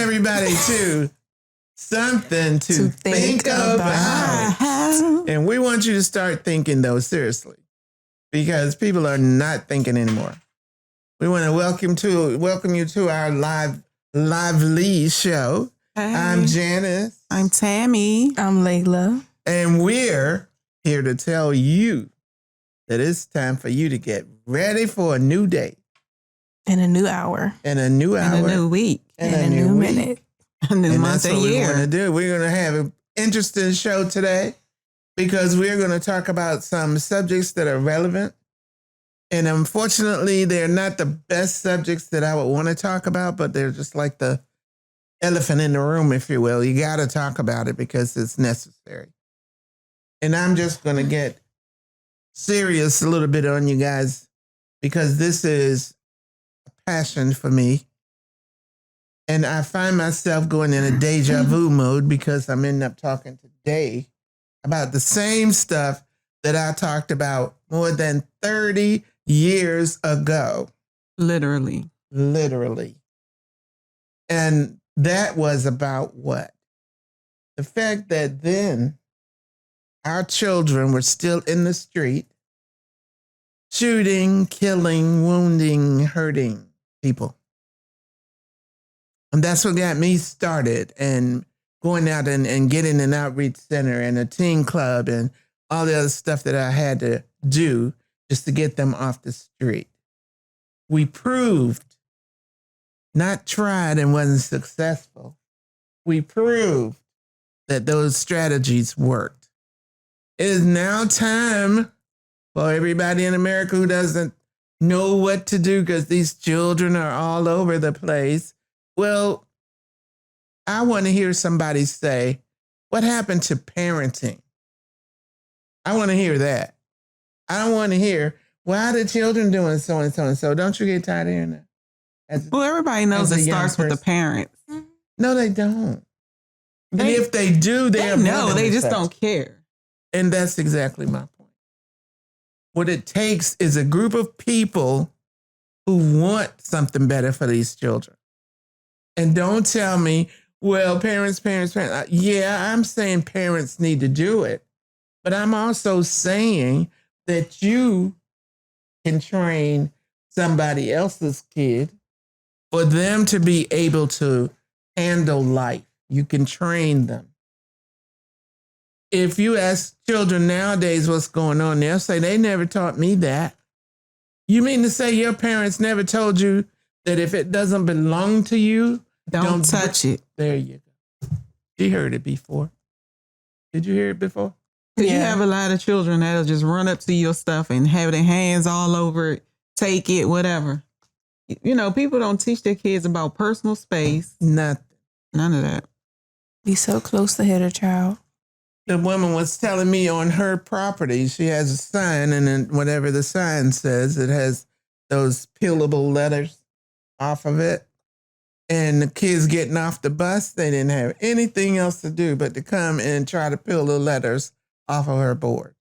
everybody to something to think about. And we want you to start thinking, though, seriously, because people are not thinking anymore. We want to welcome you to our lively show. Hey. I'm Janice. I'm Tammy. I'm Layla. And we're here to tell you that it's time for you to get ready for a new day. And a new hour. And a new hour. And a new week. And a new minute. A new month and and year. That's what we want to do. We're going to have an interesting show today because we're going to talk about some subjects that are relevant. And unfortunately, they're not the best subjects that I would want to talk about, but they're just like the elephant in the room, if you will. You got to talk about it because it's necessary. And I'm just going to get serious a little bit on you guys because this is a passion for me. And I find myself going in a deja vu mode because I'm ending up talking today about the same stuff that I talked about more than 30 years ago. Literally. And that was about what? The fact that then our children were still in the street, shooting, killing, wounding, hurting people. And that's what got me started and going out and getting an outreach center and a teen club and all the other stuff that I had to do just to get them off the street. We proved, not tried and wasn't successful. We proved that those strategies worked. It is now time for everybody in America who doesn't know what to do because these children are all over the place. Well, I want to hear somebody say, what happened to parenting? I want to hear that. I don't want to hear, why are the children doing so and so and so? Don't you get tired of hearing that? Well, everybody knows it starts with the parents. No, they don't. And if they do, they know. They just don't care. And that's exactly my point. What it takes is a group of people who want something better for these children. And don't tell me, well, parents. Yeah, I'm saying parents need to do it. But I'm also saying that you can train somebody else's kid for them to be able to handle life. You can train them. If you ask children nowadays what's going on, they'll say, they never taught me that. You mean to say your parents never told you that if it doesn't belong to you, don't touch it. There you go. You heard it before. Did you hear it before? You have a lot of children that'll just run up to your stuff and have their hands all over it, take it, whatever. You know, people don't teach their kids about personal space. Nothing. None of that. Be so close to hit a child. The woman was telling me on her property, she has a sign, and then whatever the sign says, it has those peelable letters off of it. And the kids getting off the bus, they didn't have anything else to do but to come and try to peel the letters off of her board.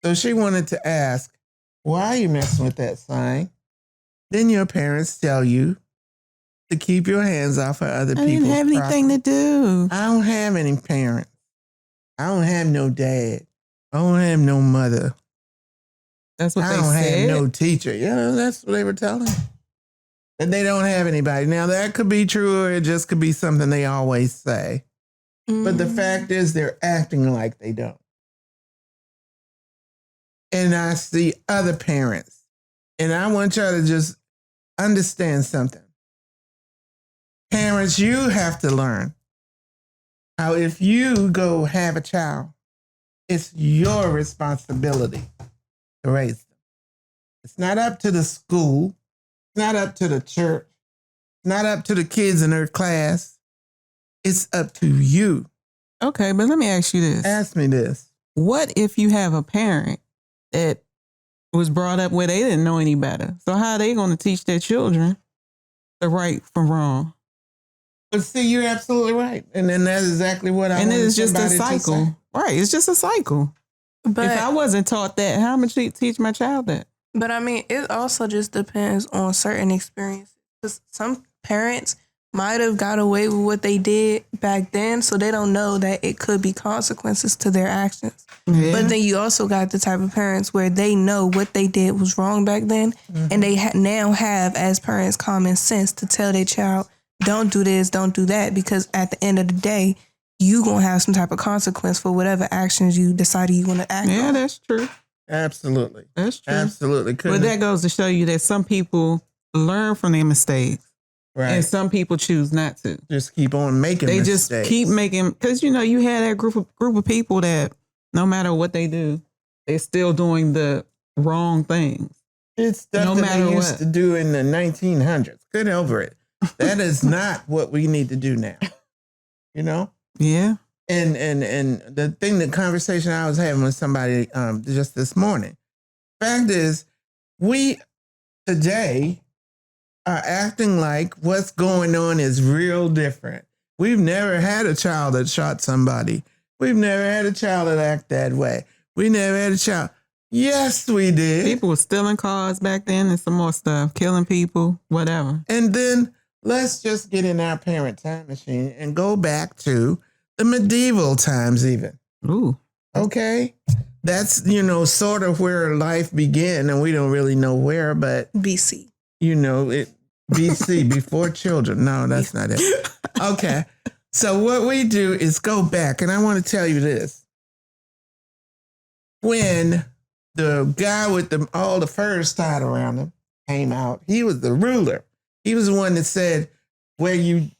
So she wanted to ask, why are you messing with that sign? Then your parents tell you to keep your hands off of other people's property. I didn't have anything to do. I don't have any parents. I don't have no dad. I don't have no mother. That's what they said. I don't have no teacher. Yeah, that's what they were telling me. That they don't have anybody. Now, that could be true or it just could be something they always say. But the fact is they're acting like they don't. And I see other parents. And I want y'all to just understand something. Parents, you have to learn how if you go have a child, it's your responsibility to raise them. It's not up to the school. It's not up to the church. It's not up to the kids in their class. It's up to you. Okay, but let me ask you this. Ask me this. What if you have a parent that was brought up where they didn't know any better? So how are they going to teach their children the right from wrong? But see, you're absolutely right. And then that's exactly what I want. And it's just a cycle. Right, it's just a cycle. But if I wasn't taught that, how am I going to teach my child that? But I mean, it also just depends on certain experiences. Because some parents might have got away with what they did back then, so they don't know that it could be consequences to their actions. Yeah. But then you also got the type of parents where they know what they did was wrong back then, and they now have, as parents, common sense to tell their child, don't do this, don't do that, because at the end of the day, you going to have some type of consequence for whatever actions you decided you want to act on. Yeah, that's true. Absolutely. That's true. Absolutely. But that goes to show you that some people learn from their mistakes. Right. And some people choose not to. Just keep on making They mistakes. just keep making, because you had that group of people that no matter what they do, they're still doing the wrong things. It's stuff no that matter they used what. to do in the 1900s. Get over it. That is not what we need to do now. You know? Yeah. And the conversation I was having with somebody just this morning. Fact is, we today are acting like what's going on is real different. We've never had a child that shot somebody. We've never had a child that acted that way. We never had a child. Yes, we did. People were stealing cars back then and some more stuff, killing people, whatever. And then let's just get in our parent time machine and go back to the medieval times even. Ooh. Okay? That's, sort of where life began, and we don't really know where, but, BC. it BC, before children. No, that's not it. Okay. So what we do is go back, and I want to tell you this. When the guy with all the furs tied around him came out, he was the ruler. He was the one that said, where you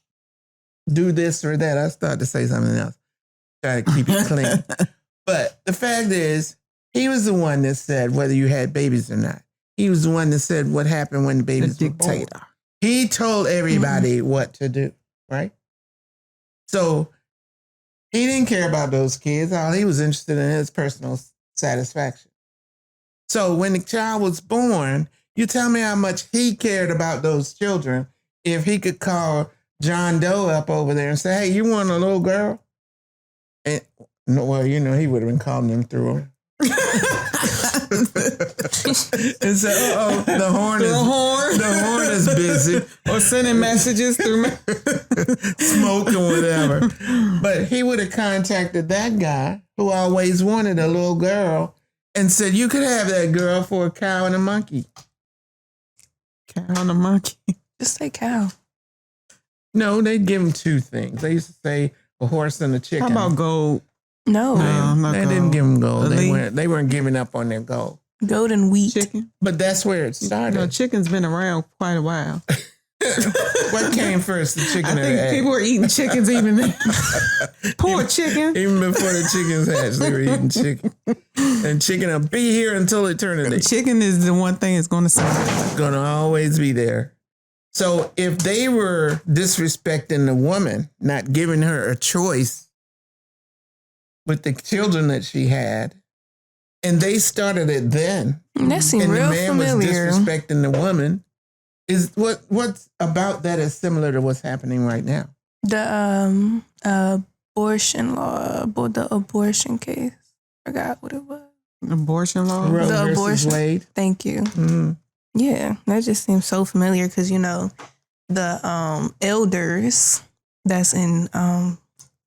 do this or that. I started to say something else. Try to keep it clean. But the fact is, he was the one that said whether you had babies or not. He was the one that said what happened when the babies were born. Dictator. He told everybody what to do, right? So he didn't care about those kids. All he was interested in his personal satisfaction. So when the child was born, you tell me how much he cared about those children if he could call John Doe up over there and say, hey, you want a little girl? And well, he would have been calling them through him. And say, the horn is busy. Or sending messages through smoke or whatever. But he would have contacted that guy who always wanted a little girl and said, you could have that girl for a cow and a monkey. Cow and a monkey. Just say cow. No, they'd give him two things. They used to say a horse and a chicken. How about gold? No. They didn't give him gold. The They weren't giving up on their gold. Gold and wheat. Chicken? But that's where it started. Chicken's been around quite a while. What came first, the chicken I or the think egg? people were eating chickens even then. Poor chicken. Even before the chickens hatched, they were eating chicken. And chicken will be here until eternity. Chicken is the one thing that's going to survive. It's going to always be there. So if they were disrespecting the woman, not giving her a choice with the children that she had, and they started it then, That seemed and the real man familiar. was disrespecting the woman, is what's about that is similar to what's happening right now. The abortion law, the abortion case. Forgot what it was. Abortion law? Roe The versus abortion. Wade. Thank you. Mm-hmm. Yeah, that just seems so familiar because the elders that's in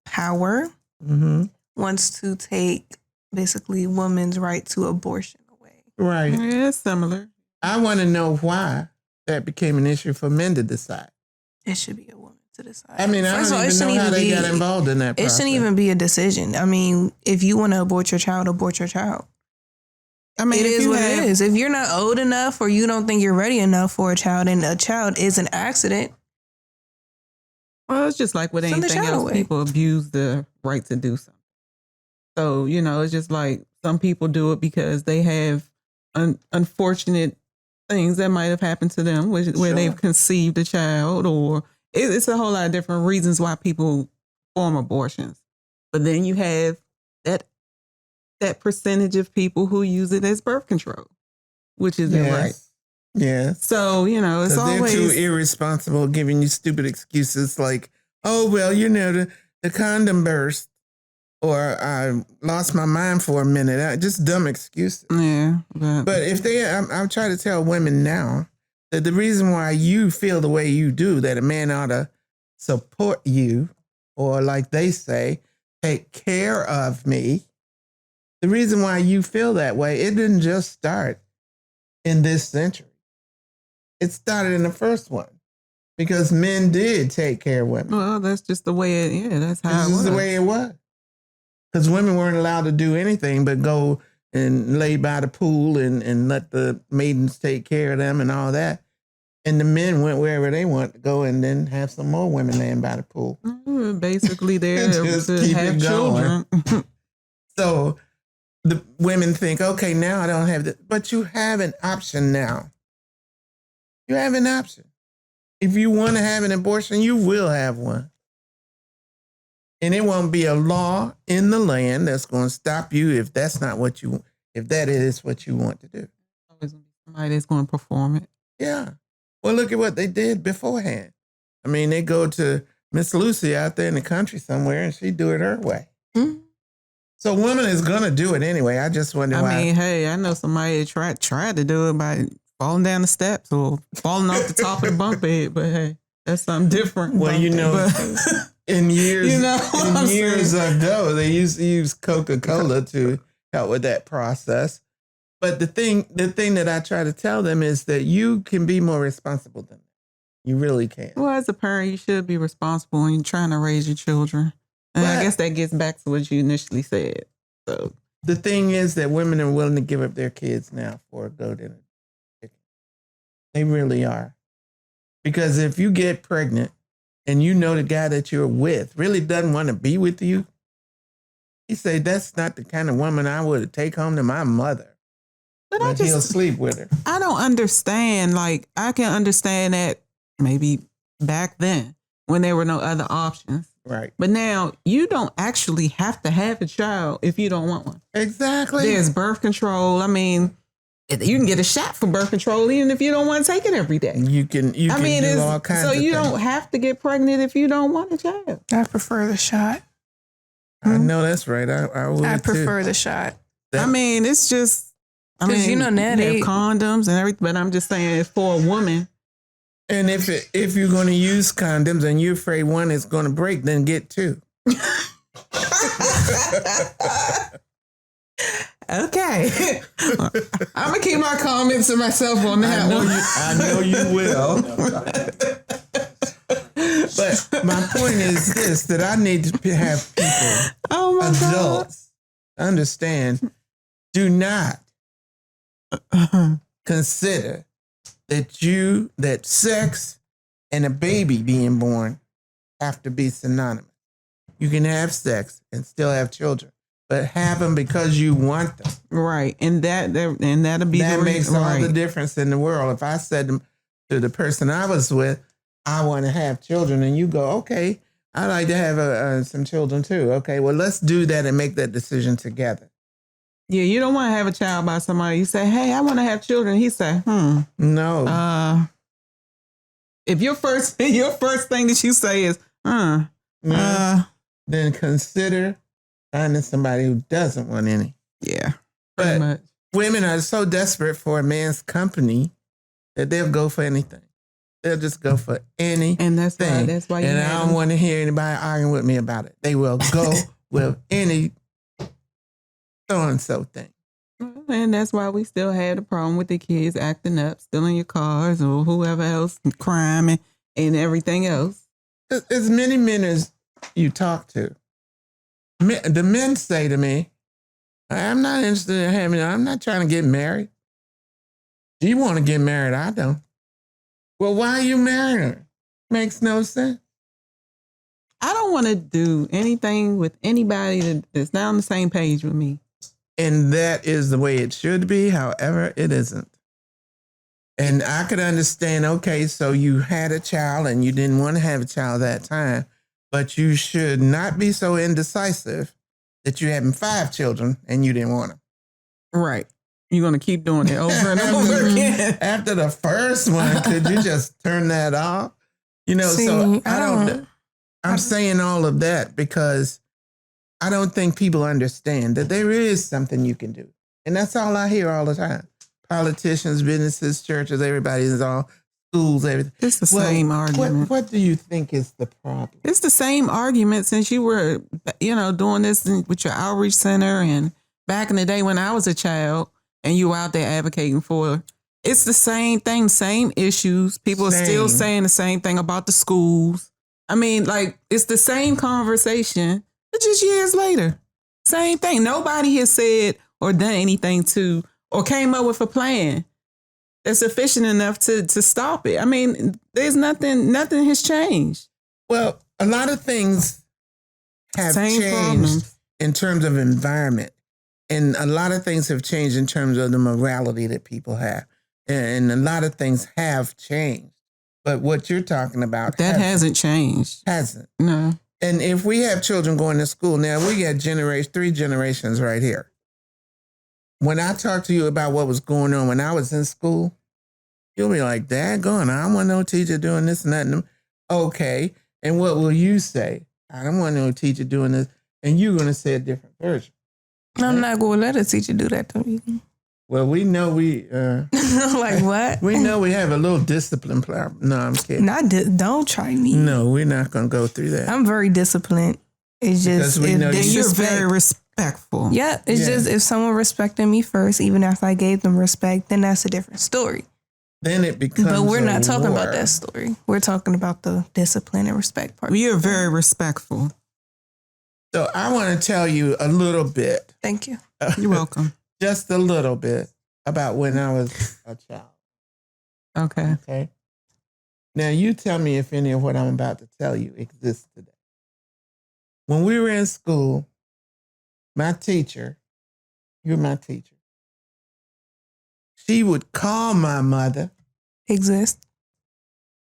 power Mm-hmm. wants to take basically women's right to abortion away. Right. Yeah, it's similar. I want to know why that became an issue for men to decide. It should be a woman to decide. I mean, First of all, I it don't even shouldn't know how they even got involved in that It process. shouldn't even be a decision. I mean, if you want to abort your child, abort your child. I mean, It if is you what have- it is. If you're not old enough or you don't think you're ready enough for a child and a child is an accident, Well, it's just like with Send the anything child else, away. people abuse the right to do something. So, it's just like some people do it because they have unfortunate things that might have happened to them where Sure. they've conceived a child, or it's a whole lot of different reasons why people perform abortions. But then you have that percentage of people who use it as birth control, which isn't right. Yes. So, it's They're always... too irresponsible, giving you stupid excuses like, oh, well, the condom burst, or I lost my mind for a minute. Just dumb excuses. Yeah. But if I'm trying to tell women now that the reason why you feel the way you do, that a man ought to support you, or like they say, take care of me. The reason why you feel that way, it didn't just start in this century. It started in the first one because men did take care of women. Well, that's just the way that's how This it was. is the way it was. Because women weren't allowed to do anything but go and lay by the pool and let the maidens take care of them and all that. And the men went wherever they want to go and then have some more women laying by the pool. Basically, there Just to keep have it children. So the women think, okay, now I don't have that. But you have an option now. You have an option. If you want to have an abortion, you will have one. And it won't be a law in the land that's going to stop you if that's not what you, if that is what you want to do. Always gonna be somebody that's going to perform it. Yeah. Well, look at what they did beforehand. I mean, they go to Miss Lucy out there in the country somewhere and she do it her way. Mm-hmm. So woman is going to do it anyway. I just wonder why. I mean, hey, I know somebody that tried to do it by falling down the steps or falling off the top of the bunk bed, but hey, that's something different. Well, you know, in years, years ago, they used to use Coca-Cola to help with that process. But the thing that I try to tell them is that you can be more responsible than that. You really can. Well, as a parent, you should be responsible when you're trying to raise your children. And I guess that gets back to what you initially said. So the thing is that women are willing to give up their kids now for a goat and a chicken. They really are. Because if you get pregnant and you know the guy that you're with really doesn't want to be with you, he say, that's not the kind of woman I would take home to my mother. But he'll sleep with her. I don't understand. Like, I can understand that maybe back then when there were no other options. Right. But now you don't actually have to have a child if you don't want one. Exactly. There's birth control. I mean, you can get a shot for birth control even if you don't want to take it every day. You can do all kinds of things. So you don't have to get pregnant if you don't want a child. I prefer the shot. I know that's right. I would I prefer too. the shot. I mean, it's just, I mean, you know, now they have condoms and everything, but I'm just saying for a woman. And if you're going to use condoms and you're afraid one is going to break, then get two. Okay. I'm going to keep my comments to myself on that one. I know you will. But my point is this, that I need to have people, adults, understand, do not consider that sex and a baby being born have to be synonymous. You can have sex and still have children, but have them because you want them. Right, and that'll be that makes all the difference in the world. If I said to the person I was with, I want to have children, and you go, okay, I like to have some children too. Okay, well, let's do that and make that decision together. Yeah, you don't want to have a child by somebody. You say, hey, I want to have children. He say, no. If your first thing that you say is, then consider finding somebody who doesn't want any. Yeah. But much. Women are so desperate for a man's company that they'll go for anything. They'll just go for anything. And that's why and I don't want to hear anybody arguing with me about it. They will go with any so-and-so thing. And that's why we still had a problem with the kids acting up, stealing your cars or whoever else, crime and everything else. As many men as you talk to, the men say to me, I'm not interested in I'm not trying to get married. Do you want to get married? I don't. Well, why are you marrying her? Makes no sense. I don't want to do anything with anybody that's not on the same page with me. And that is the way it should be. However, it isn't. And I could understand, okay, so you had a child and you didn't want to have a child that time, but you should not be so indecisive that you're having 5 children and you didn't want them. Right. You're going to keep doing it over and over again. After the first one, could you just turn that off? You know, See, so I'm saying all of that because I don't think people understand that there is something you can do. And that's all I hear all the time. Politicians, businesses, churches, everybody is all schools, everything. It's the same argument. What do you think is the problem? It's the same argument since you were, doing this with your outreach center and back in the day when I was a child and you were out there advocating for. It's the same thing, same issues. People are still saying the same thing about the schools. I mean, like, it's the same conversation, but just years later. Same thing. Nobody has said or done anything to or came up with a plan that's sufficient enough to stop it. I mean, there's nothing has changed. Well, a lot of things have changed in terms of environment. And a lot of things have changed in terms of the morality that people have. And a lot of things have changed. But what you're talking about hasn't changed. Hasn't. No. And if we have children going to school now, we got 3 generations right here. When I talk to you about what was going on when I was in school, you'll be like, daggone, I don't want no teacher doing this and that. And okay. And what will you say? I don't want no teacher doing this. And you're going to say a different version. I'm not going to let a teacher do that to me. Well, we know like what? We know we have a little discipline problem. No, I'm kidding. Don't try me. No, we're not going to go through that. I'm very disciplined. It's just you're very respectful. Yeah, it's just if someone respected me first, even if I gave them respect, then that's a different story. Then it becomes. But we're not talking about that story. We're talking about the discipline and respect part. You're very respectful. So I want to tell you a little bit. Thank you. You're welcome. Just a little bit about when I was a child. Okay. Okay. Now you tell me if any of what I'm about to tell you exists today. When we were in school, my teacher, you're my teacher, she would call my mother. Exist.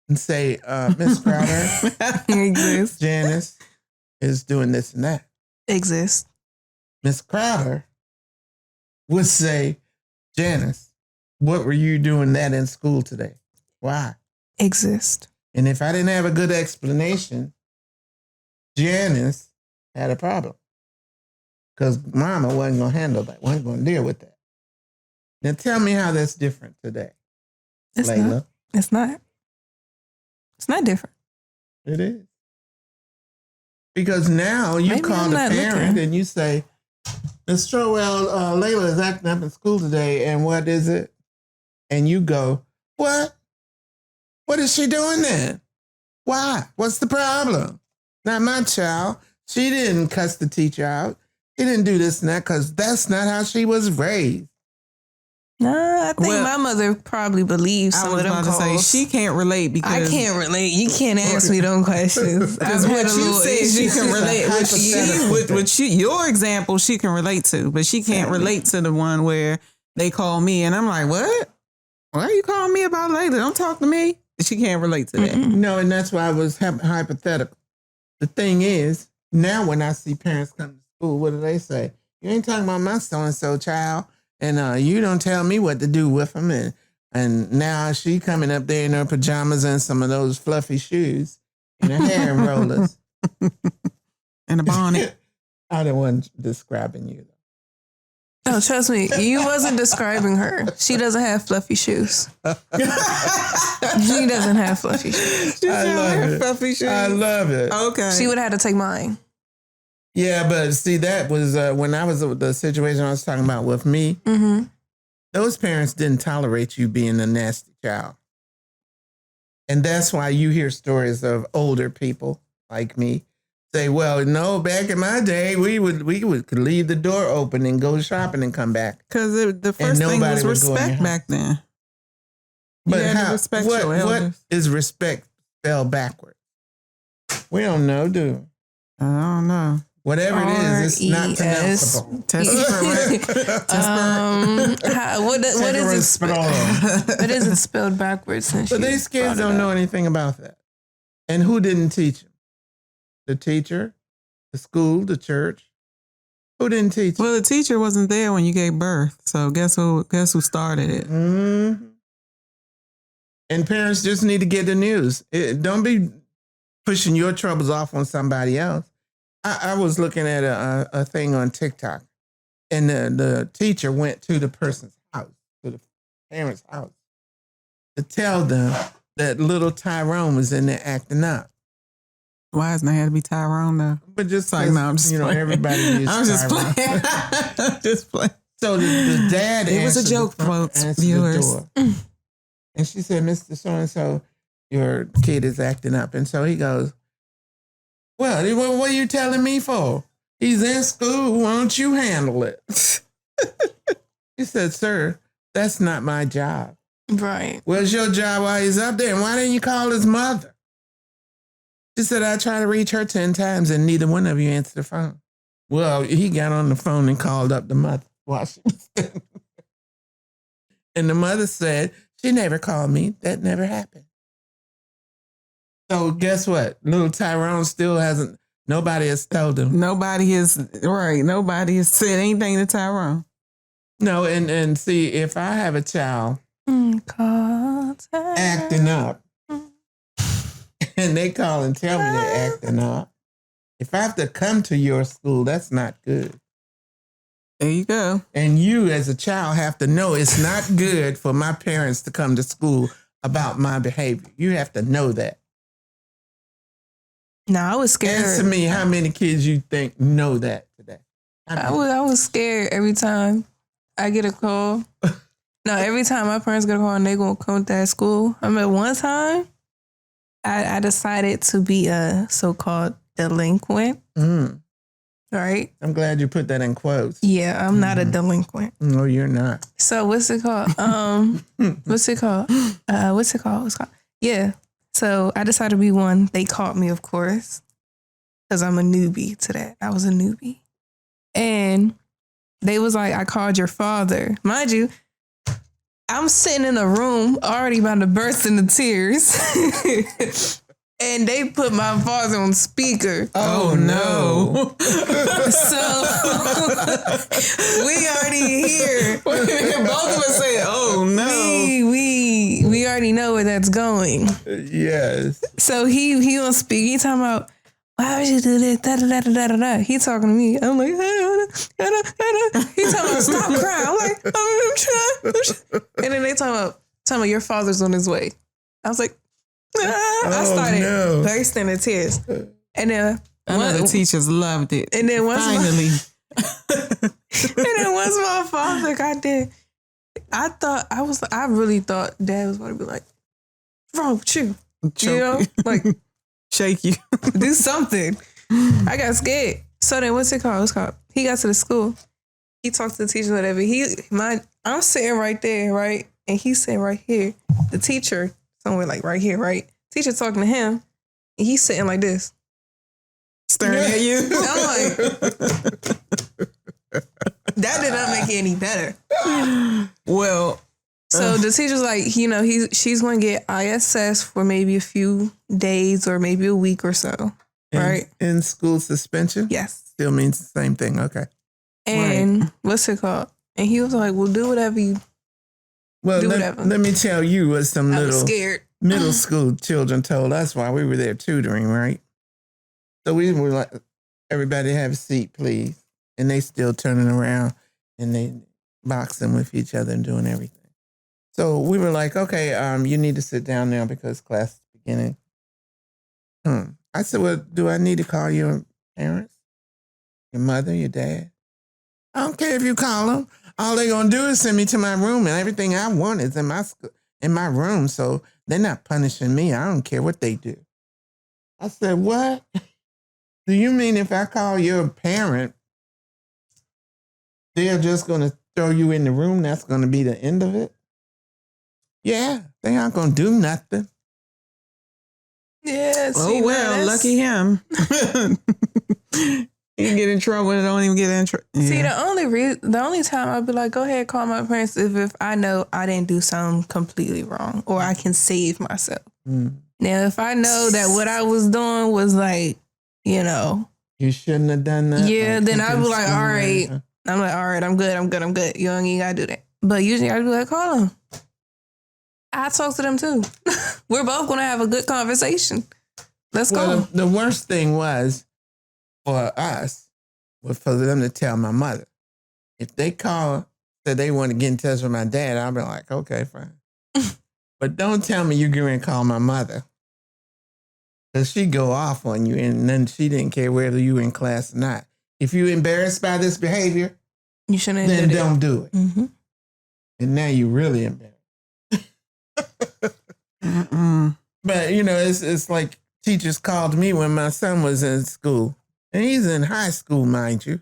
And say, Miss Crowder, exist. Janice is doing this and that. Exist. Miss Crowder would say, Janice, what were you doing that in school today? Why? Exist. And if I didn't have a good explanation, Janice had a problem. Because Mama wasn't going to handle that, wasn't going to deal with that. Now tell me how that's different today, Layla. It's not. It's not different. It is. Because now you call the parent and you say, Ms. Trowell, Layla is acting up in school today, and what is it? And you go, what? What is she doing then? Why? What's the problem? Not my child. She didn't cuss the teacher out. She didn't do this and that because that's not how she was raised. No, I think my mother probably believes some of them calls. I was about to say, she can't relate because... I can't relate. You can't ask me them questions. Because what you said she can relate. Your example, she can relate to, but she can't relate to the one where they call me and I'm like, what? Why are you calling me about later? Don't talk to me. She can't relate to that. No, and that's why I was hypothetical. The thing is, now when I see parents come to school, what do they say? You ain't talking about my so-and-so child. And you don't tell me what to do with them. And now she coming up there in her pajamas and some of those fluffy shoes and her hair rollers. And a bonnet. I don't want describing you. No, trust me. You wasn't describing her. She doesn't have fluffy shoes. She doesn't have fluffy shoes. I love it. Fluffy shoes. I love it. Okay. She would have had to take mine. Yeah, but see, that was when I was the situation I was talking about with me. Mm-hmm. Those parents didn't tolerate you being a nasty child. And that's why you hear stories of older people like me say, well, no, back in my day, we could leave the door open and go shopping and come back. Because the first thing was respect back then. But what is respect spelled backwards? We don't know, do we? I don't know. Whatever it is, it's not pronounceable. What is it spelled backwards? But these kids don't know anything about that. And who didn't teach them? The teacher, the school, the church. Who didn't teach them? Well, the teacher wasn't there when you gave birth. So guess who started it? Mm-hmm. And parents just need to get the news. Don't be pushing your troubles off on somebody else. I was looking at a thing on TikTok, and the teacher went to the person's house, to the parents' house, to tell them that little Tyrone was in there acting up. Why doesn't it have to be Tyrone though? But just Like, no, I'm just playing. everybody is I'm just Tyrone. playing. I'm just playing. So the dad It was a joke, folks, viewers. And she said, Mr. So-and-so, your kid is acting up. And so he goes, well, what are you telling me for? He's in school. Why don't you handle it? He said, sir, that's not my job. Right. Well, it's your job while he's up there. And why didn't you call his mother? She said, I tried to reach her 10 times and neither one of you answered the phone. Well, he got on the phone and called up the mother while she was there. And the mother said, she never called me. That never happened. So guess what? Little Tyrone still hasn't, nobody has told him. Nobody has said anything to Tyrone. No, and see, if I have a child acting up, and they call and tell me they're acting up, if I have to come to your school, that's not good. There you go. And you as a child have to know it's not good for my parents to come to school about my behavior. You have to know that. No, I was scared. Answer me, how many kids you think know that today? I was scared every time I get a call. No, every time my parents get a call and they gonna come to that school. I mean, one time I decided to be a so-called delinquent. Right? I'm glad you put that in quotes. Yeah, I'm not a delinquent. No, you're not. So what's it called? What's it called? Yeah. So I decided to be one. They caught me, of course, because I'm a newbie to that. I was a newbie. And they was like, I called your father. Mind you, I'm sitting in a room already about to burst into tears. And they put my father on speaker. Oh no. So we already here. Both of us say, oh no. We already know where that's going. Yes. So he on speak. He talking about, why would you do this? Da, da, da, da, da, da. He talking to me. I'm like, he talking about, stop crying. I'm like, I'm trying. And then they talking about your father's on his way. I was like, I started bursting into tears. And then the teachers loved it. And then once finally. Once my father got there, I really thought Dad was going to be like, what's wrong with you? Choke you know, like shake you, do something. I got scared. So then what's it called? He got to the school. He talked to the teacher, whatever. I'm sitting right there, right? And he's sitting right here. The teacher, somewhere like right here, right? Teacher talking to him, and he's sitting like this. Staring at you. I'm like, that did not make it any better. Well, so the teacher's like, she's going to get ISS for maybe a few days or maybe a week or so, right? In school suspension? Yes. Still means the same thing. Okay. And what's it called? And he was like, well, do whatever you Well, let me tell you what some little middle school children told us while we were there tutoring, right? So we were like, everybody have a seat, please. And they still turning around and they boxing with each other and doing everything. So we were like, okay, you need to sit down now because class is beginning. I said, well, do I need to call your parents? Your mother, your dad? I don't care if you call them. All they're going to do is send me to my room and everything I want is in my room. So they're not punishing me. I don't care what they do. I said, what? Do you mean if I call your parent, they're just going to throw you in the room? That's going to be the end of it? Yeah, they aren't going to do nothing. Yeah. Oh, well, lucky him. He get in trouble and don't even get in trouble. Yeah. See, the only time I'd be like, go ahead, call my parents if I know I didn't do something completely wrong or I can save myself. Now, if I know that what I was doing was like, you shouldn't have done that. Yeah, like then I'd be like, all right. I'm like, all right, I'm good. You don't even gotta do that. But usually I'd be like, call them. I talk to them too. We're both gonna have a good conversation. Let's go. The worst thing was for us was for them to tell my mother. If they call, said they want to get in touch with my dad, I'll be like, okay, fine. But don't tell me you're going to call my mother. Because she'd go off on you, and then she didn't care whether you were in class or not. If you're embarrassed by this behavior, you shouldn't then don't do it. Mm-hmm. And now you're really embarrassed. But, you know, it's like teachers called me when my son was in school. And he's in high school, mind you.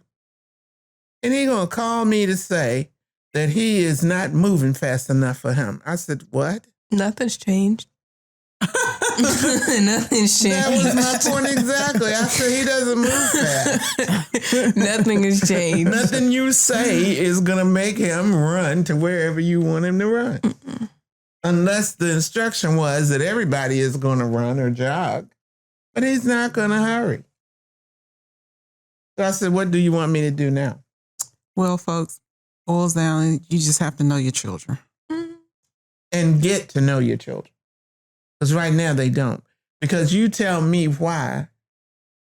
And he's going to call me to say that he is not moving fast enough for him. I said, what? Nothing's changed. Nothing's changed. That was my point exactly. I said he doesn't move fast. Nothing has changed. Nothing you say is going to make him run to wherever you want him to run. Mm-mm. Unless the instruction was that everybody is going to run or jog. But he's not going to hurry. So I said, what do you want me to do now? Well, folks, boils down, you just have to know your children. And get to know your children. Because right now they don't. Because you tell me why,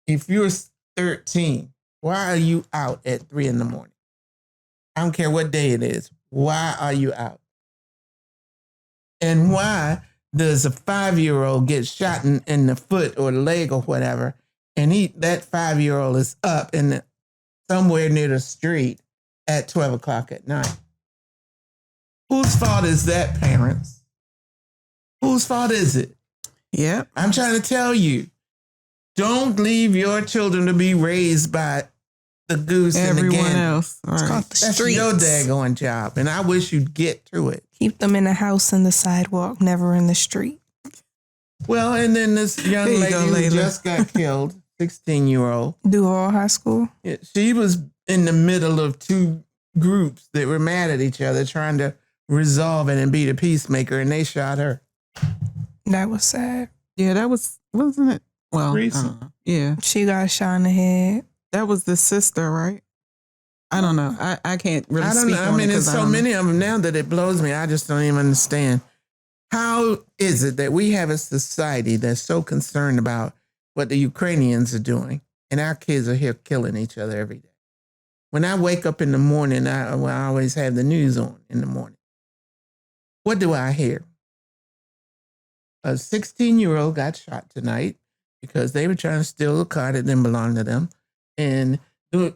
if you're 13, why are you out at 3 a.m? I don't care what day it is. Why are you out? And why does a 5-year-old get shot in the foot or the leg or whatever, and that 5-year-old is up somewhere near the street at 12 o'clock at night? Whose fault is that, parents? Whose fault is it? Yeah. I'm trying to tell you, don't leave your children to be raised by the goose everyone and the gander. Else. Right. It's called the That's streets. your daggone job, and I wish you'd get to it. Keep them in the house and the sidewalk, never in the street. Well, and then this young lady who just got killed, 16-year-old. Duval High School. Yeah, she was in the middle of two groups that were mad at each other, trying to resolve it and be the peacemaker, and they shot her. That was sad. Yeah, that wasn't it? Well, recent. Yeah. She got shot in the head. That was the sister, right? I don't know. I can't really I don't speak know. on I mean, it there's so don't many of them now that it blows me. I just don't even understand. How is it that we have a society that's so concerned about what the Ukrainians are doing, and our kids are here killing each other every day? When I wake up in the morning, I always have the news on in the morning. What do I hear? A 16-year-old got shot tonight because they were trying to steal a car that didn't belong to them. And the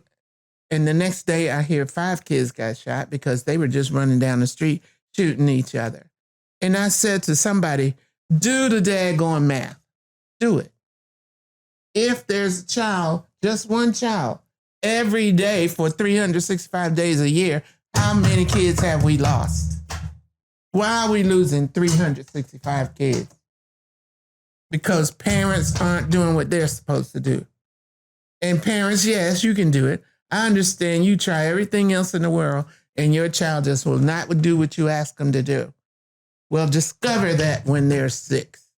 next day, I hear 5 kids got shot because they were just running down the street shooting each other. And I said to somebody, do the daggone math. Do it. If there's a child, just one child, every day for 365 days a year, how many kids have we lost? Why are we losing 365 kids? Because parents aren't doing what they're supposed to do. And parents, yes, you can do it. I understand you try everything else in the world and your child just will not do what you ask them to do. Well, discover that when they're 6.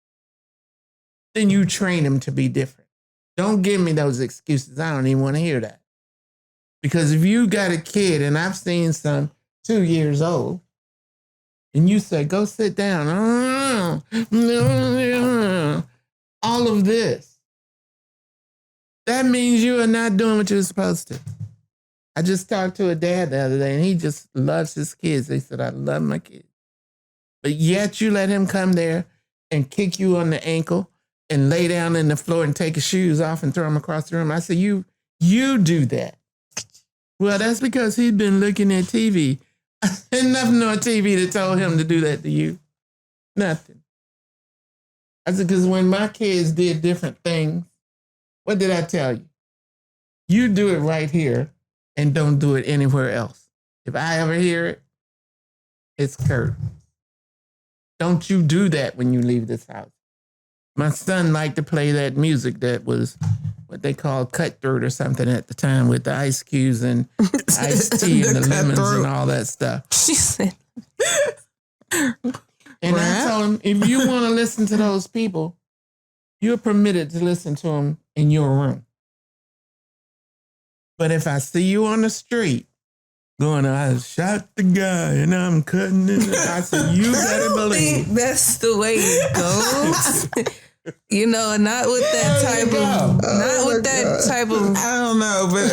Then you train them to be different. Don't give me those excuses. I don't even want to hear that. Because if you got a kid, and I've seen some 2 years old, and you say, go sit down. All of this. That means you are not doing what you're supposed to. I just talked to a dad the other day, and he just loves his kids. He said, I love my kids. But yet you let him come there and kick you on the ankle and lay down in the floor and take his shoes off and throw them across the room. I said, you do that. Well, that's because he's been looking at TV. There's nothing on TV that told him to do that to you. Nothing. I said, because when my kids did different things, what did I tell you? You do it right here and don't do it anywhere else. If I ever hear it, it's Kurt. Don't you do that when you leave this house. My son liked to play that music that was what they call cutthroat or something at the time with the ice cubes and iced tea and the lemons and all that stuff. She said. And I told him, if you want to listen to those people, you're permitted to listen to them in your room. But if I see you on the street going, I shot the guy and I'm cutting it, I said, you better believe. That's the way it goes. You know, not with that type of, not with that type of. I don't know, but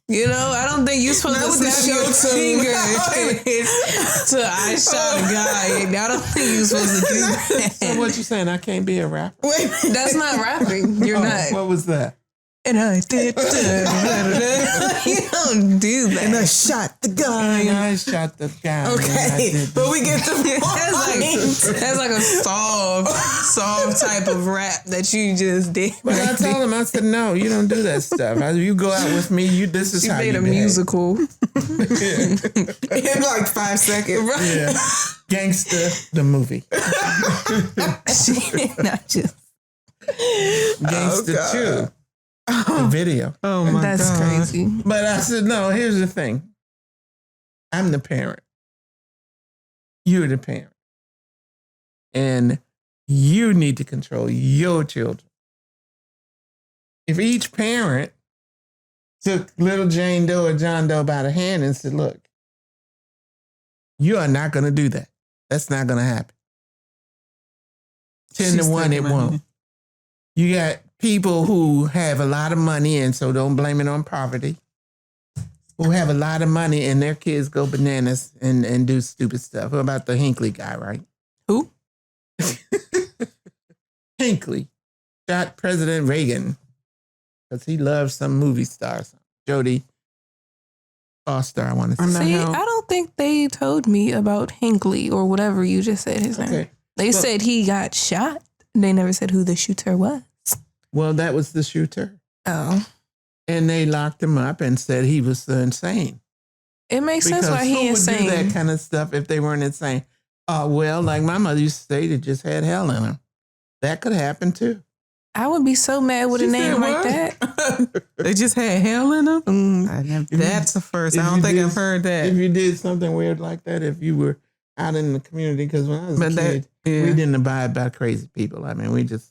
You know, I don't think you're supposed Not to with the snap your show finger tune. to I shot a guy. I don't think you're supposed to do that. So what you saying? I can't be a rapper? Wait, That's not rapping. You're not. What was that? And I did. You don't do that. and I shot the guy. And I shot the guy. and I Okay, did but this. we get the That's like a soft type of rap that you just did. But I told him, I said, no, you don't do that stuff. You go out with me, this is You how made you a behave. musical. in like 5 seconds. Right? Yeah. Gangsta, the movie. Not just. Gangsta 2, the video. Oh my That's God. crazy. But I said, no, here's the thing. I'm the parent. You're the parent. And you need to control your children. If each parent took little Jane Doe or John Doe by the hand and said, look, you are not going to do that. That's not going to happen. 10 She's to 1, taking it money. won't. You got people who have a lot of money, and so don't blame it on poverty, who have a lot of money and their kids go bananas and do stupid stuff. What about the Hinckley guy, right? Who? Hinckley shot President Reagan because he loves some movie star, Jodie Foster, I want to I'm say. not See, help. I don't think they told me about Hinckley or whatever you just said his name. Okay. They Well- said he got shot. They never said who the shooter was. Well, that was the shooter. Oh. And they locked him up and said he was insane. It makes sense why who he would do insane. that kind of stuff if they weren't insane? Well, like my mother used to say, they just had hell in them. That could happen too. I would be so mad with She a name said like what? that. They just had hell in them? Mm. That's the first. I if don't you think did- I've heard that. If you did something weird like that, if you were out in the community, because when I was a kid, yeah. we didn't abide by crazy people. I mean, we just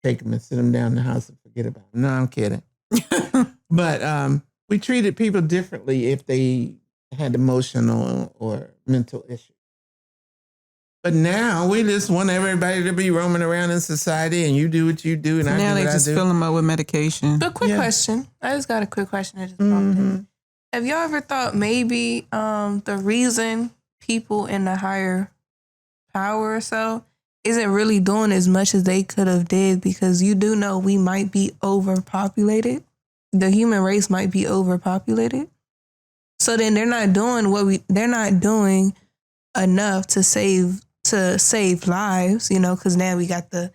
take them and sit them down in the house and forget about them. No, I'm kidding. But we treated people differently if they had emotional or mental issues. But now we just want everybody to be roaming around in society, and you do what you do, and I now do they what just I do. fill them up with medication. But quick Yeah. question. I just got a quick question that just popped in. Mhm. Have y'all ever thought maybe the reason people in the higher power or so isn't really doing as much as they could have did, because you do know we might be overpopulated. The human race might be overpopulated. So then they're not doing enough to save lives, you know, because now we got the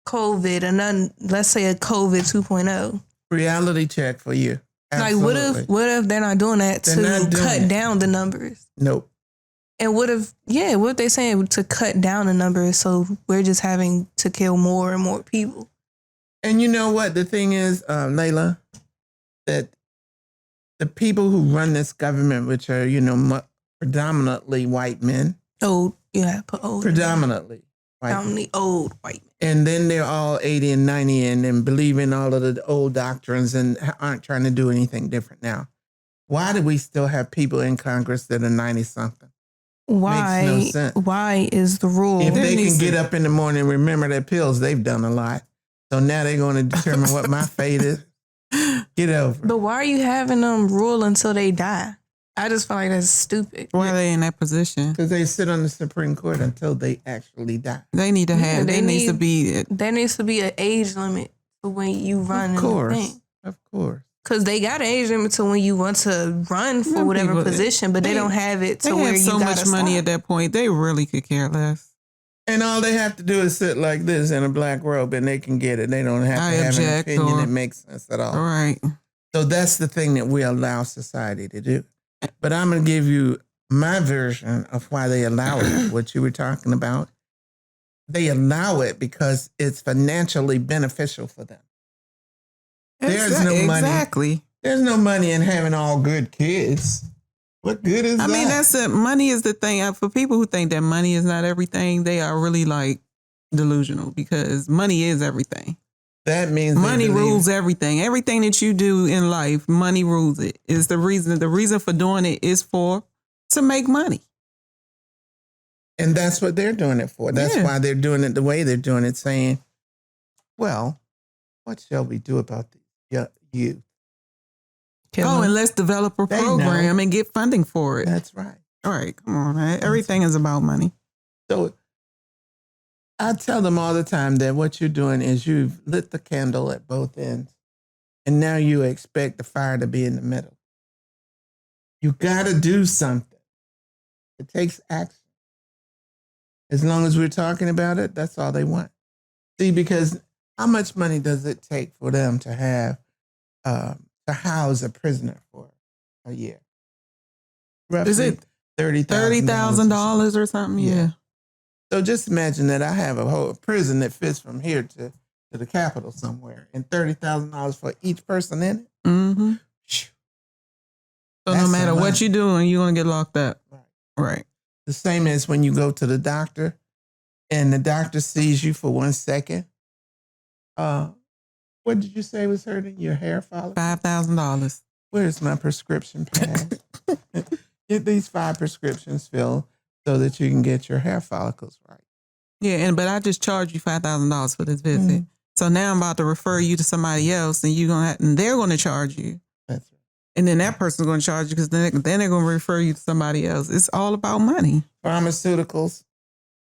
COVID and then let's say a COVID 2.0. Reality check for you. Like Absolutely. what if they're not doing that They're to not doing cut it. down the numbers? Nope. And what if they saying to cut down the numbers, so we're just having to kill more and more people? And you know what? The thing is, Layla, that the people who run this government, which are, predominantly white men, Old, put old. predominantly white men. Predominantly old white. And then they're all 80 and 90 and believe in all of the old doctrines and aren't trying to do anything different now. Why do we still have people in Congress that are 90-something? Why? Makes no sense. Why is the rule? If they needs can to- get up in the morning and remember their pills, they've done a lot. So now they're going to determine what my fate is. Get over it. But why are you having them rule until they die? I just feel like that's stupid. Why are they in that position? Because they sit on the Supreme Court until they actually die. They need to have. Yeah, there needs to be. There needs to be an age limit for when you run. Of in course. the thing. Of course. Because they got an age limit to when you want to run for Them whatever people, position, but they don't have it to They where have you so gotta much money stop. at that point. They really could care less. And all they have to do is sit like this in a black robe and they can get it. They don't have I to have an object, opinion or- that makes sense at all. All right. So that's the thing that we allow society to do. But I'm going to give you my version of why they allow it, what you were talking about. They allow it because it's financially beneficial for them. There's no money. Exactly. There's no money in having all good kids. What good is I that? mean, that's it. Money is the thing. For people who think that money is not everything, they are really like delusional, because money is everything. That means they Money believe- rules everything. Everything that you do in life, money rules it. Is the reason. The reason for doing it is to make money. And that's what they're doing it for. That's Yeah. why they're doing it the way they're doing it, saying, well, what shall we do about the youth? Oh, and let's develop a program and get funding for it. That's right. All right, come on, man. Everything is about money. So I tell them all the time that what you're doing is you've lit the candle at both ends, and now you expect the fire to be in the middle. You got to do something. It takes action. As long as we're talking about it, that's all they want. See, because how much money does it take for them to have to house a prisoner for a year? Roughly is it $30,000 or something? Yeah. So just imagine that I have a whole prison that fits from here to the Capitol somewhere, and $30,000 for each person in it. Mm-hmm. So no matter what you're doing, you're gonna get locked up. Right. The same as when you go to the doctor, and the doctor sees you for 1 second. What did you say was hurting? Your hair follicle? $5,000. Where's my prescription pad? Get these 5 prescriptions filled so that you can get your hair follicles right. Yeah, but I just charged you $5,000 for this visit. Mm-hmm. So now I'm about to refer you to somebody else, and they're going to charge you. That's right. And then that person's going to charge you because then they're going to refer you to somebody else. It's all about money. Pharmaceuticals, $1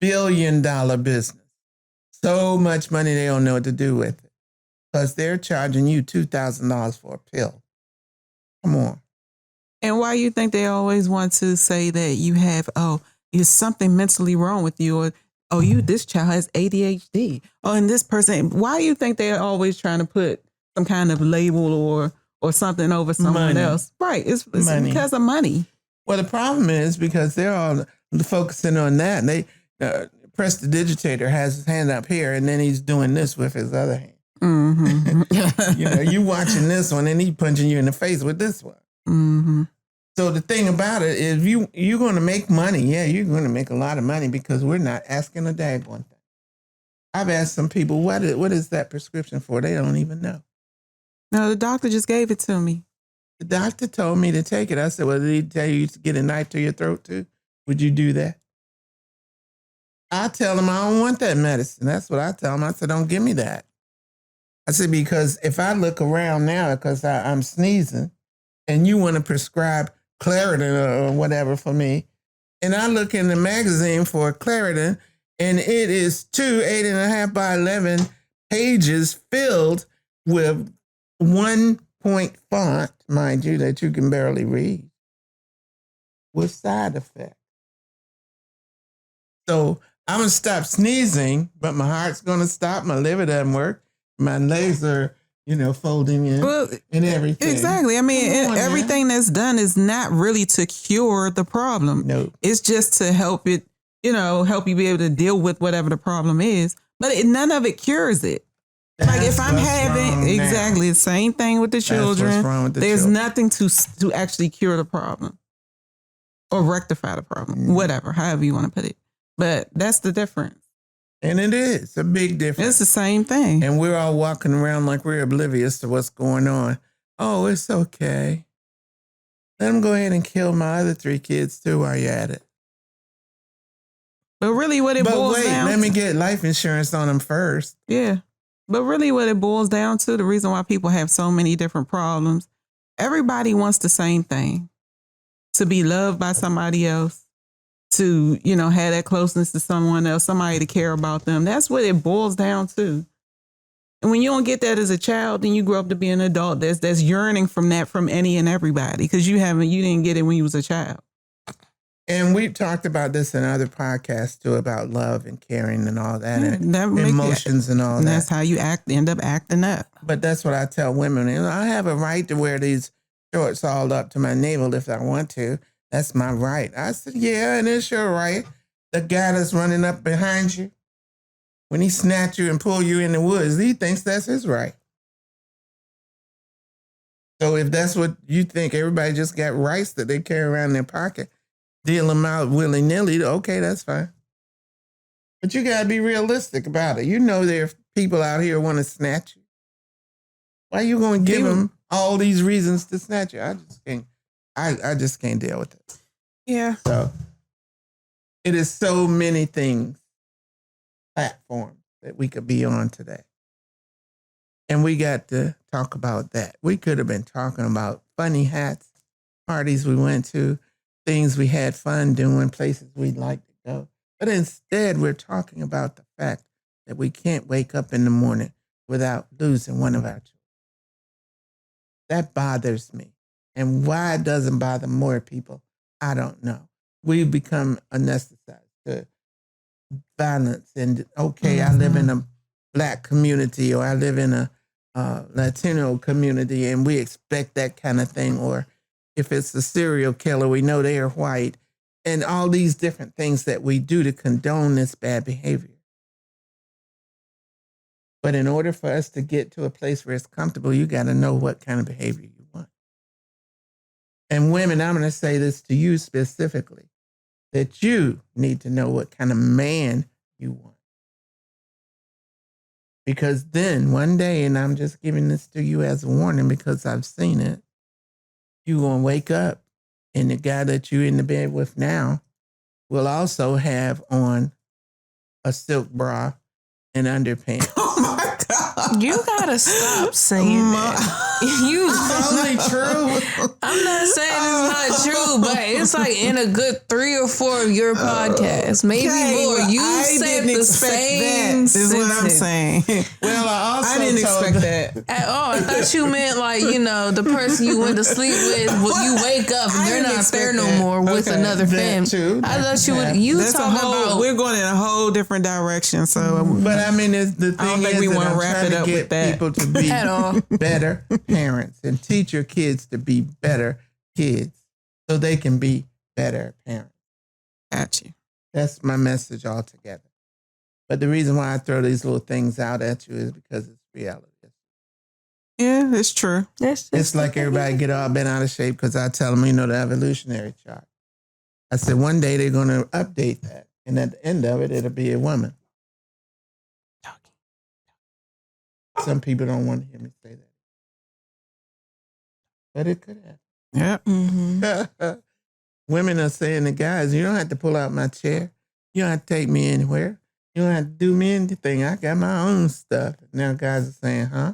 billion business. So much money they don't know what to do with it because they're charging you $2,000 for a pill. Come on. And why you think they always want to say that you have, there's something mentally wrong with you, or this child has ADHD. Oh, and this person, why do you think they're always trying to put some kind of label or something over someone else? Right. It's because of money. Well, the problem is because they're all focusing on that. And they Prestidigitator has his hand up here, and then he's doing this with his other hand. Mm-hmm. You watching this one, and he's punching you in the face with this one. Mm-hmm. So the thing about it is you're going to make money. Yeah, you're going to make a lot of money because we're not asking a daggone thing. I've asked some people, what is that prescription for? They don't even know. No, the doctor just gave it to me. The doctor told me to take it. I said, well, did he tell you to get a knife to your throat too? Would you do that? I tell them I don't want that medicine. That's what I tell them. I said, don't give me that. I said, because if I look around now because I'm sneezing and you want to prescribe Claritin or whatever for me, and I look in the magazine for Claritin and it is 8.5 by 11 pages filled with 1-point font, mind you, that you can barely read, with side effects. So I'm going to stop sneezing, but my heart's going to stop. My liver doesn't work. My legs are, folding in and everything. Exactly. I mean, everything that's done is not really to cure the problem. No. It's just to help it, help you be able to deal with whatever the problem is. But none of it cures it. Like if I'm having exactly the same thing with the children, there's nothing to actually cure the problem or rectify the problem, whatever, however you want to put it. But that's the difference. And it is a big difference. It's the same thing. And we're all walking around like we're oblivious to what's going on. Oh, it's okay. Let them go ahead and kill my other 3 kids too while you're at it. But really what it boils down to. Let me get life insurance on them first. Yeah. But really what it boils down to, the reason why people have so many different problems, everybody wants the same thing. To be loved by somebody else. To, have that closeness to someone else, somebody to care about them. That's what it boils down to. And when you don't get that as a child, then you grow up to be an adult that's yearning from that from any and everybody because you didn't get it when you was a child. And we've talked about this in other podcasts too, about love and caring and all that, and emotions and all that. That's how you end up acting up. But that's what I tell women. I have a right to wear these shorts all up to my navel if I want to. That's my right. I said, yeah, and it's your right. The guy that's running up behind you, when he snatch you and pull you in the woods, he thinks that's his right. So if that's what you think, everybody just got rights that they carry around in their pocket, deal them out willy-nilly, okay, that's fine. But you got to be realistic about it. There are people out here who want to snatch you. Why are you going to give them all these reasons to snatch you? I just can't deal with it. Yeah. So it is so many things, platforms that we could be on today. And we got to talk about that. We could have been talking about funny hats, parties we went to, things we had fun doing, places we'd like to go. But instead, we're talking about the fact that we can't wake up in the morning without losing one of our children. That bothers me. And why it doesn't bother more people, I don't know. We've become anesthetized to violence. And okay, I live in a Black community, or I live in a Latino community, and we expect that kind of thing. Or if it's a serial killer, we know they are white. And all these different things that we do to condone this bad behavior. But in order for us to get to a place where it's comfortable, you got to know what kind of behavior you want. And women, I'm going to say this to you specifically, that you need to know what kind of man you want. Because then one day, and I'm just giving this to you as a warning because I've seen it, you're going to wake up and the guy that you're in the bed with now will also have on a silk bra and underpants. Oh my God. You gotta stop saying that. It's only true. I'm not saying it's not true, but it's like in a good 3 or 4 of your podcasts, maybe more. You said the same that. Is what I'm saying. Well, I didn't expect that at all. I thought you meant like, the person you went to sleep with, you wake up and they're not there no more with another family. Too. I thought you would. You That's talking about. We're going in a whole different direction. So, but I mean, the thing I don't think is we that want to I'm wrap trying it up to with get that people to be at all. better parents and teach your kids to be better kids so they can be better parents. Got you. That's my message altogether. But the reason why I throw these little things out at you is because it's reality. Yeah, it's true. It's like everybody get all bent out of shape because I tell them, the evolutionary chart. I said, one day they're going to update that. And at the end of it, it'll be a woman. Some people don't want to hear me say that. But it could happen. Yeah. Mm-hmm. Women are saying to guys, you don't have to pull out my chair. You don't have to take me anywhere. You don't have to do me anything. I got my own stuff. Now guys are saying, huh?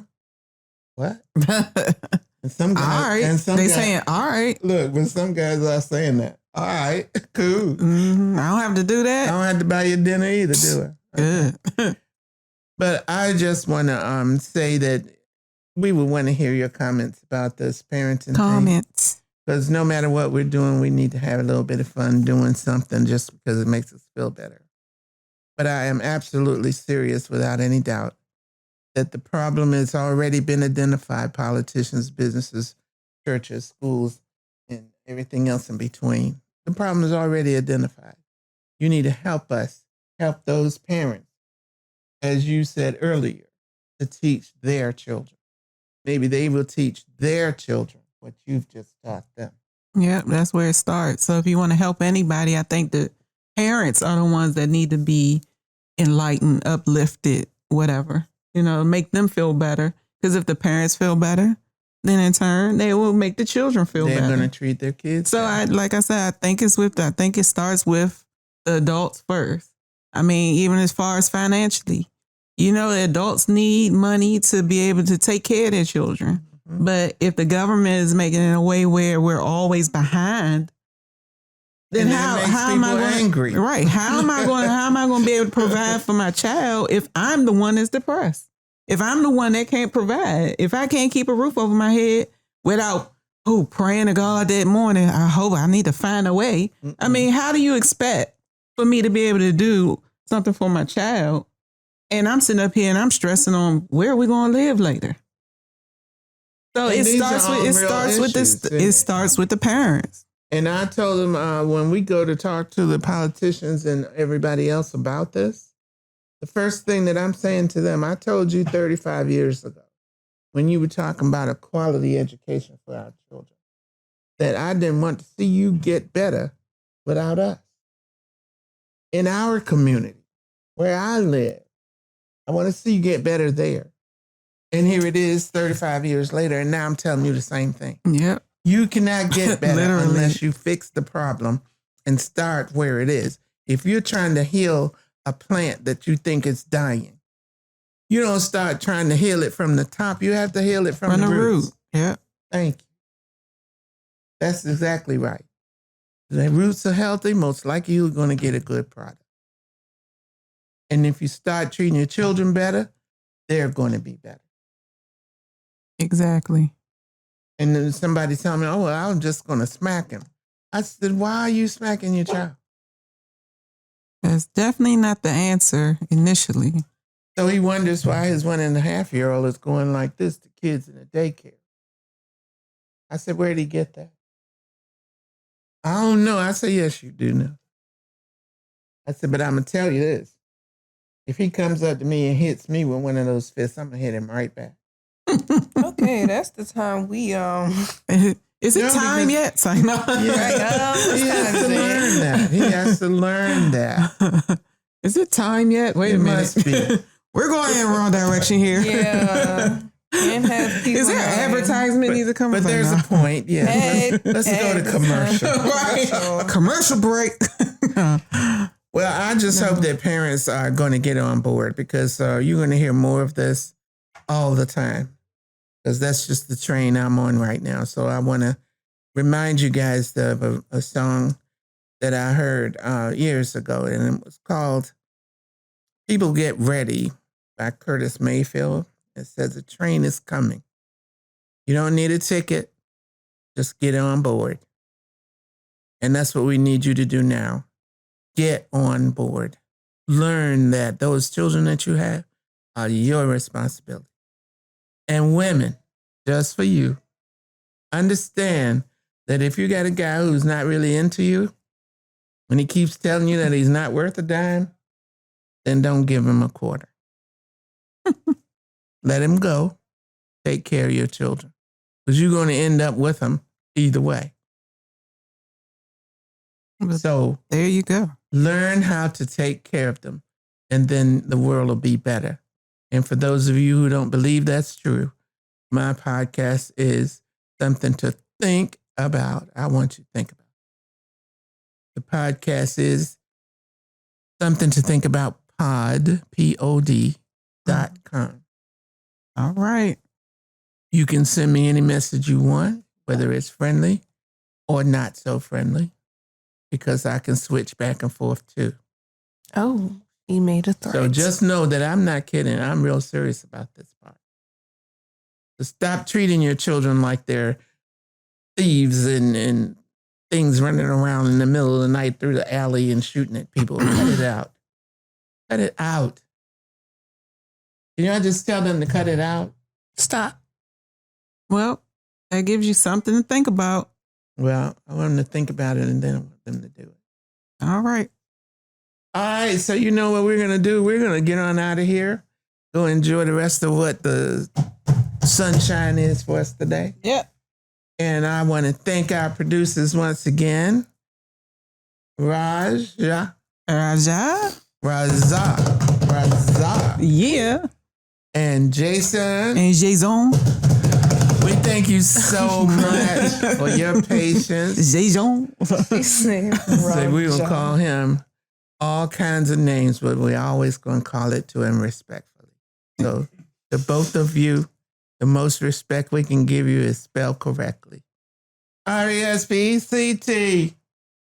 What? And some guys, all right. And some they guys, saying, all right. Look, but some guys are saying that. All right, cool. Mm-hmm. I don't have to do I that. don't have to buy you dinner either, do I? Good. But I just want to say that we would want to hear your comments about this parenting Comments. Because no matter what we're doing, we need to have a little bit of fun doing something just because it makes us feel better. But I am absolutely serious without any doubt that the problem has already been identified. Politicians, businesses, churches, schools, and everything else in between. The problem is already identified. You need to help us, help those parents, as you said earlier, to teach their children. Maybe they will teach their children what you've just taught them. Yeah, that's where it starts. So if you want to help anybody, I think the parents are the ones that need to be enlightened, uplifted, whatever, make them feel better. Because if the parents feel better, then in turn, they will make the children feel better. They're going to treat their kids So like I said, I think it starts with the adults first. I mean, even as far as financially, the adults need money to be able to take care of their children. Mm-hmm. But if the government is making it in a way where we're always behind, then how am I going angry? Right. How am I going to be able to provide for my child if I'm the one that's depressed? If I'm the one that can't provide, if I can't keep a roof over my head without praying to God that morning, I need to find a way. Mm-mm. I mean, how do you expect for me to be able to do something for my child? And I'm sitting up here and I'm stressing on where are we going to live later. So it starts with the parents. And I told them when we go to talk to the politicians and everybody else about this, the first thing that I'm saying to them, I told you 35 years ago, when you were talking about a quality education for our children, that I didn't want to see you get better without us. In our community, where I live, I want to see you get better there. And here it is 35 years later, and now I'm telling you the same thing. Yep. You cannot get better unless you fix the problem and start where it is. If you're trying to heal a plant that you think is dying, You don't start trying to heal it from the top. You have to heal it from the roots. root. Yeah. Thank you. That's exactly right. The roots are healthy, most likely you're going to get a good product. And if you start treating your children better, they're going to be better. Exactly. And then somebody tell me, oh, well, I'm just going to smack him. I said, why are you smacking your child? That's definitely not the answer initially. So he wonders why his 1.5-year-old is going like this to kids in a daycare. I said, where did he get that? I don't know. I said, yes, you do know. I said, but I'm going to tell you this. If he comes up to me and hits me with one of those fists, I'm going to hit him right back. Okay, that's the time we Is it time yet? So, no. Yeah, he has to learn that. He has to learn that. Is it time yet? Wait a minute. Must be. We're going in the wrong direction here. Yeah. Can't have people. Is there an advertisement either coming? But there's a point. Yeah. Hey, Let's go to commercial. Right. A commercial break. Well, I just hope that parents are going to get on board because you're going to hear more of this all the time. Because that's just the train I'm on right now. So I want to remind you guys of a song that I heard years ago, and it was called People Get Ready by Curtis Mayfield. It says, a train is coming. You don't need a ticket. Just get on board. And that's what we need you to do now. Get on board. Learn that those children that you have are your responsibility. And women, just for you, understand that if you got a guy who's not really into you, when he keeps telling you that he's not worth a dime, then don't give him a quarter. Let him go. Take care of your children. Because you're going to end up with them either way. So there you go. Learn how to take care of them, and then the world will be better. And for those of you who don't believe that's true, my podcast is something to think about. I want you to think about. The podcast is something to think about pod.com. All right. You can send me any message you want, whether it's friendly or not so friendly, because I can switch back and forth too. Oh, he made a threat. So just know that I'm not kidding. I'm real serious about this part. So stop treating your children like they're thieves and things running around in the middle of the night through the alley and shooting at people. Cut it out. Cut it out. Can y'all just tell them to cut it out? Stop. Well, that gives you something to think about. Well, I want them to think about it and then I want them to do it. All right. All right. So you know what we're going to do? We're going to get on out of here. Go enjoy the rest of what the sunshine is for us today. Yep. And I want to thank our producers once again. Raza. Yeah. And Jason. And Jason. We thank you so much for your patience. Jason. So we will call him all kinds of names, but we're always going to call it to him respectfully. So to both of you, the most respect we can give you is spelled correctly. RESPECT.